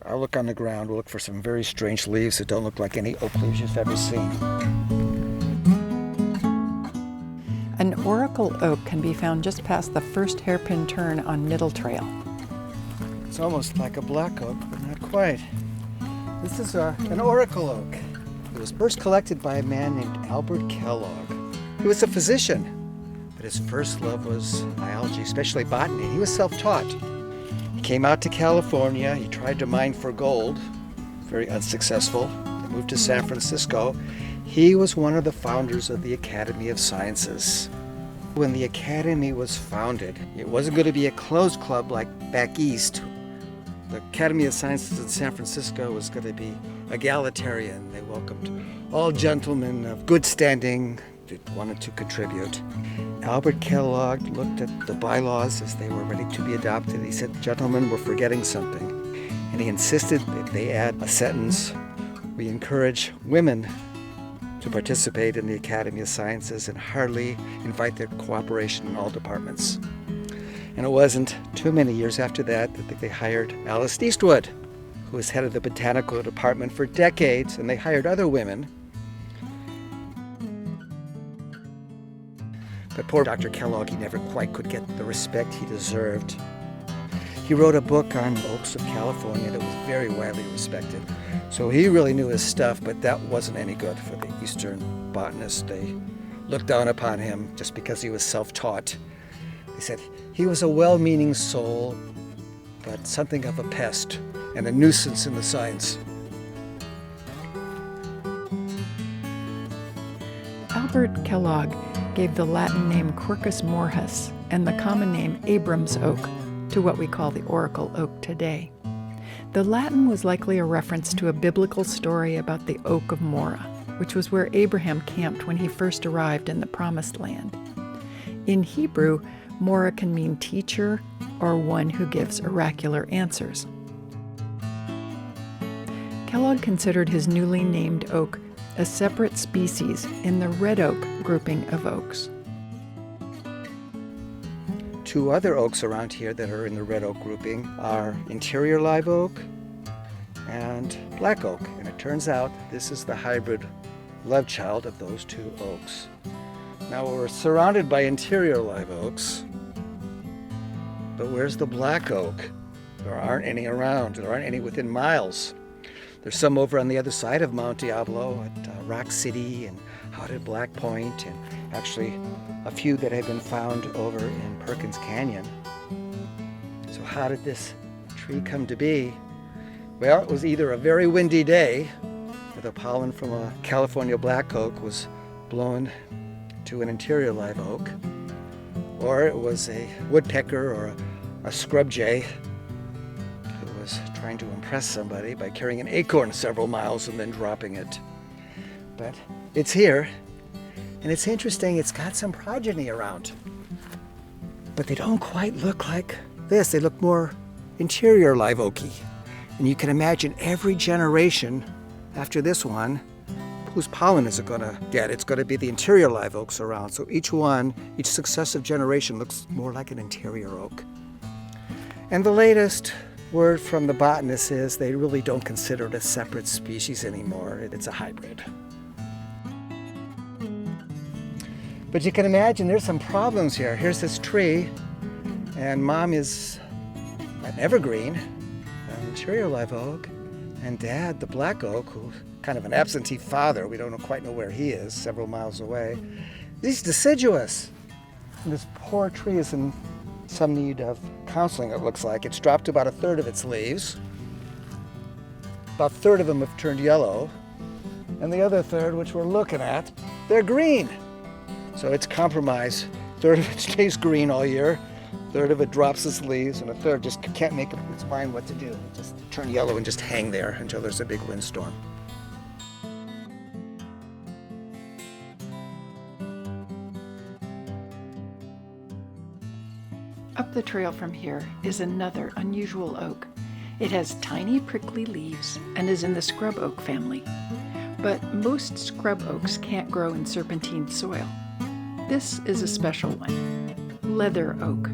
I'll look on the ground. We'll look for some very strange leaves that don't look like any oak leaves you've ever seen. An oracle oak can be found just past the first hairpin turn on Middle Trail. It's almost like a black oak, but not quite. This is an oracle oak. It was first collected by a man named Albert Kellogg. He was a physician, but his first love was biology, especially botany. He was self-taught. He came out to California. He tried to mine for gold, very unsuccessful. He moved to San Francisco. He was one of the founders of the Academy of Sciences. When the Academy was founded, it wasn't going to be a closed club like back east. The Academy of Sciences in San Francisco was going to be egalitarian. They welcomed all gentlemen of good standing that wanted to contribute. Albert Kellogg looked at the bylaws as they were ready to be adopted. He said, "Gentlemen, we're forgetting something." And he insisted that they add a sentence, "We encourage women to participate in the Academy of Sciences and heartily invite their cooperation in all departments." And it wasn't too many years after that they hired Alice Eastwood, who was head of the botanical department for decades, and they hired other women. But poor Dr. Kellogg, he never quite could get the respect he deserved. He wrote a book on oaks of California that was very widely respected. So he really knew his stuff, but that wasn't any good for the Eastern botanists. They looked down upon him just because he was self-taught. They said he was a well-meaning soul, but something of a pest and a nuisance in the science. Albert Kellogg gave the Latin name Quercus morhus and the common name Abram's oak to what we call the oracle oak today. The Latin was likely a reference to a biblical story about the Oak of Morah, which was where Abraham camped when he first arrived in the Promised Land. In Hebrew, Morah can mean teacher or one who gives oracular answers. Kellogg considered his newly named oak a separate species in the red oak grouping of oaks. Two other oaks around here that are in the red oak grouping are interior live oak and black oak. And it turns out this is the hybrid love child of those two oaks. Now we're surrounded by interior live oaks, but where's the black oak? There aren't any around. There aren't any within miles. There's some over on the other side of Mount Diablo at Rock City and out at Black Point, and actually a few that have been found over in Perkins Canyon. So how did this tree come to be? Well, it was either a very windy day where the pollen from a California black oak was blown to an interior live oak, or it was a woodpecker or a scrub jay who was trying to impress somebody by carrying an acorn several miles and then dropping it. But it's here, and it's interesting, it's got some progeny around. But they don't quite look like this. They look more interior live oaky. And you can imagine every generation after this one, whose pollen is it going to get? It's going to be the interior live oaks around. So each successive generation looks more like an interior oak. And the latest word from the botanists is they really don't consider it a separate species anymore. It's a hybrid. But you can imagine there's some problems here. Here's this tree, and mom is an evergreen, an interior live oak, and dad, the black oak, who's kind of an absentee father, we don't quite know where he is, several miles away. He's deciduous. And this poor tree is in some need of counseling, it looks like. It's dropped about a third of its leaves. About a third of them have turned yellow. And the other third, which we're looking at, they're green. So it's compromised. A third of it stays green all year, a third of it drops its leaves, and a third just can't make up its mind what to do. It just turn yellow and just hang there until there's a big windstorm. Up the trail from here is another unusual oak. It has tiny prickly leaves and is in the scrub oak family. But most scrub oaks can't grow in serpentine soil. This is a special one, leather oak.